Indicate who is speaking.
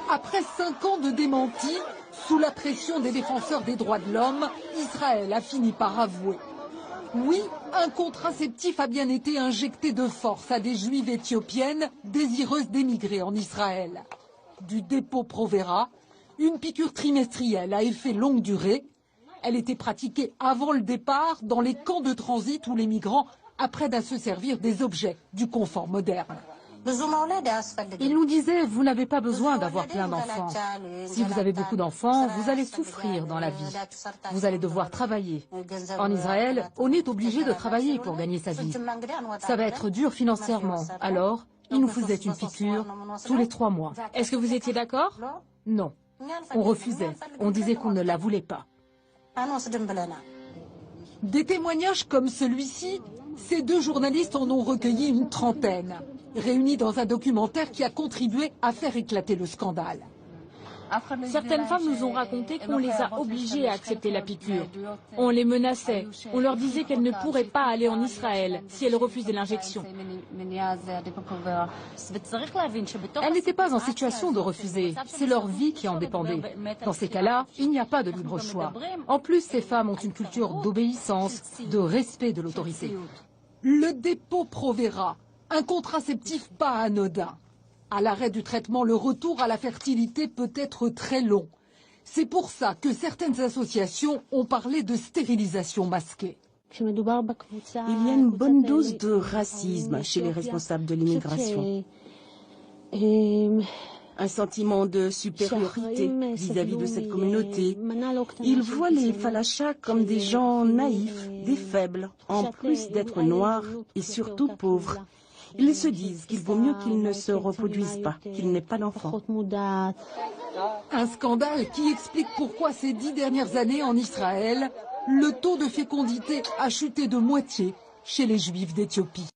Speaker 1: Après 5 ans de démenti, sous la pression des défenseurs des droits de l'homme, Israël a fini par avouer. Oui, un contraceptif a bien été injecté de force à des juives éthiopiennes désireuses d'émigrer en Israël. Du Depo-Provera, une piqûre trimestrielle à effet longue durée. Elle était pratiquée avant le départ dans les camps de transit où les migrants apprennent à se servir des objets du confort moderne.
Speaker 2: Il nous disait, vous n'avez pas besoin d'avoir plein d'enfants. Si vous avez beaucoup d'enfants, vous allez souffrir dans la vie. Vous allez devoir travailler. En Israël, on est obligé de travailler pour gagner sa vie. Ça va être dur financièrement. Alors, il nous faisait une piqûre tous les 3 mois.
Speaker 3: Est-ce que vous étiez d'accord?
Speaker 2: Non. On refusait. On disait qu'on ne la voulait pas.
Speaker 1: Des témoignages comme celui-ci, ces 2 journalistes en ont recueilli une trentaine, réunis dans un documentaire qui a contribué à faire éclater le scandale.
Speaker 3: Certaines femmes nous ont raconté qu'on les a obligées à accepter la piqûre. On les menaçait. On leur disait qu'elles ne pourraient pas aller en Israël si elles refusaient l'injection.
Speaker 2: Elles n'étaient pas en situation de refuser. C'est leur vie qui en dépendait. Dans ces cas-là, il n'y a pas de libre choix. En plus, ces femmes ont une culture d'obéissance, de respect de l'autorité.
Speaker 1: Le Depo-Provera, un contraceptif pas anodin. À l'arrêt du traitement, le retour à la fertilité peut être très long. C'est pour ça que certaines associations ont parlé de stérilisation masquée.
Speaker 4: Il y a une bonne dose de racisme chez les responsables de l'immigration. Un sentiment de supériorité vis-à-vis de cette communauté. Ils voient les Falachas comme des gens naïfs, des faibles, en plus d'être noirs et surtout pauvres. Ils se disent qu'il vaut mieux qu'ils ne se reproduisent pas, qu'ils n'aient pas d'enfants.
Speaker 1: Un scandale qui explique pourquoi ces 10 dernières années en Israël, le taux de fécondité a chuté de moitié chez les Juifs d'Éthiopie.